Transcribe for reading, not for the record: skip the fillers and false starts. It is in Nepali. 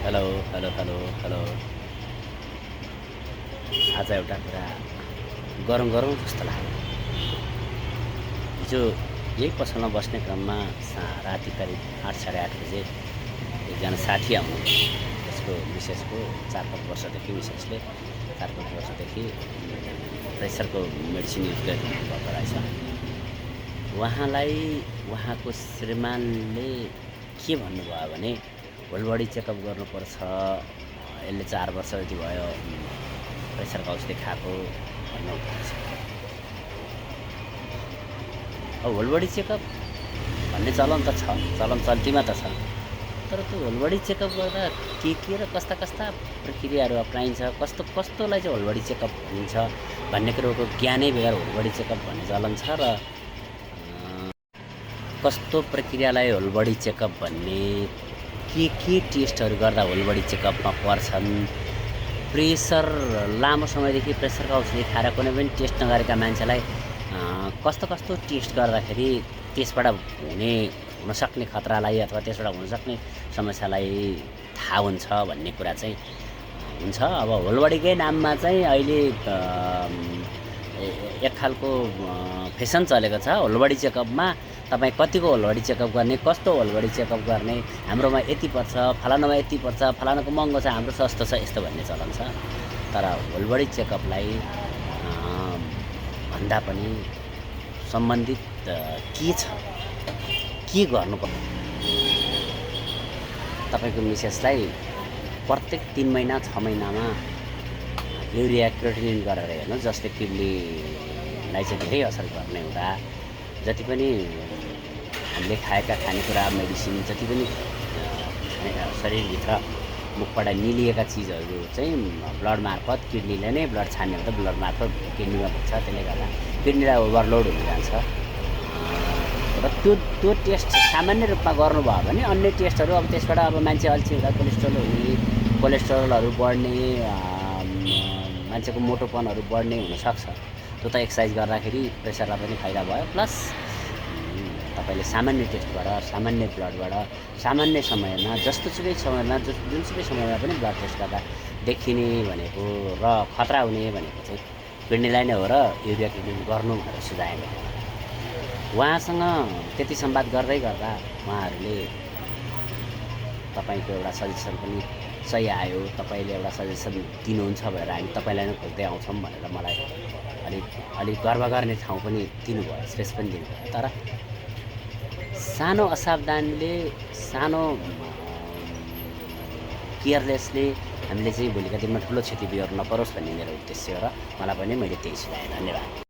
Hello hello hello hello. आज एउटा कुरा गरौँ गरौँ जस्तो लाग्यो। हिजो यही पसलमा बस्ने क्रममा राति करिब 8 साढे 8 बजे एकजना साथी आउनु, त्यसको मिसेसको 4-5 वर्षदेखि मिसेसले 4-5 वर्षदेखि प्रेसरको मेडिसिन युज गरिरहनु भएको रहेछ। उहाँलाई उहाँको श्रीमानले के भन्नुभयो भने होल बडी चेकअप गर्नुपर्छ, यसले 4 वर्ष जति भयो प्रेसरको औषधि खाएको भन्नुभएको रहेछ। अब होल बडी चेकअप भन्ने चलन त छ, चलन चल्तीमा त छ, तर त्यो होल बडी चेकअप गर्दा के र कस्ता कस्ता प्रक्रियाहरू अपनाइन्छ, कस्तोलाई चाहिँ होल बडी चेकअप भनिन्छ भन्ने कुरोको ज्ञानै बेगर होल बडी चेकअप भन्ने चलन छ। र कस्तो प्रक्रियालाई होल बडी चेकअप भन्ने, के टेस्टहरू गर्दा होल बडी चेकअपमा पर्छन्, प्रेसर लामो समयदेखि प्रेसरको औषधि खाएर कुनै पनि टेस्ट नगरेका मान्छेलाई कस्तो टेस्ट गर्दाखेरि त्यसबाट हुनसक्ने खतरालाई अथवा त्यसबाट हुनसक्ने समस्यालाई थाहा हुन्छ भन्ने कुरा चाहिँ हुन्छ। अब होल बडीकै नाममा चाहिँ अहिले एक खालको फेसन चलेको छ। होल बडी चेकअपमा तपाईँ कतिको होल बडी चेकअप गर्ने, कस्तो होल बडी चेकअप गर्ने, हाम्रोमा यति पर्छ, फलानामा यति पर्छ, फलानाको महँगो छ, हाम्रो सस्तो छ, यस्तो भन्ने चलन छ। तर होल बडी चेकअपलाई भन्दा पनि सम्बन्धित के छ, के गर्नुपर्छ। तपाईँको मिसेसलाई प्रत्येक 3 महिना 6 महिनामा युरिया क्रिएटिनिन गरेर हेर्नु, जसले किडनीलाई चाहिँ धेरै असर गर्ने हुँदा जति पनि हामीले खाएका खानेकुरा, मेडिसिन, जति पनि शरीरभित्र मुखबाट निलिएका चिजहरू चाहिँ ब्लड मार्फत किडनीले नै ब्लड छान्ने हुँदा ब्लड मार्फत किडनीमा पुग्छ। त्यसले गर्दा किडनीलाई ओभरलोड हुन जान्छ। र त्यो टेस्ट सामान्य रूपमा गर्नुभयो भने अन्य टेस्टहरू अब त्यसबाट अब मान्छे अल्छी हुँदा कोलेस्ट्रोलहरू बढ्ने, मान्छेको मोटोपनहरू बढ्ने हुनसक्छ। त्यो त एक्सर्साइज गर्दाखेरि प्रेसरलाई पनि फाइदा भयो, प्लस तपाईँले सामान्य टेस्टबाट, सामान्य ब्लडबाट, सामान्य समयमा, जस्तोसुकै समयमा, जुनसुकै समयमा पनि ब्लड टेस्ट गर्दा देखिने भनेको र खतरा हुने भनेको चाहिँ किडनीलाई नै हो र युरिया क्रिएटिनिन गर्नु भनेर सुझाए। उहाँसँग त्यति संवाद गर्दै गर्दा उहाँहरूले तपाईँको एउटा सजेसन पनि सही आयो। तपाईँले एउटा सजेसन दिनुहुन्छ भनेर हामी तपाईँलाई नै खोज्दै आउँछौँ भनेर मलाई अलिक गर्व गर्ने ठाउँ पनि दिनुभयो, स्पेस पनि दिनुभयो। तर सानो असावधानले, सानो केयरलेसले हामीले चाहिँ भोलिका दिनमा ठुलो क्षति बिहोर्न नपरोस् भन्ने मेरो उद्देश्य हो र मलाई पनि मैले त्यही सुनाएँ। धन्यवाद।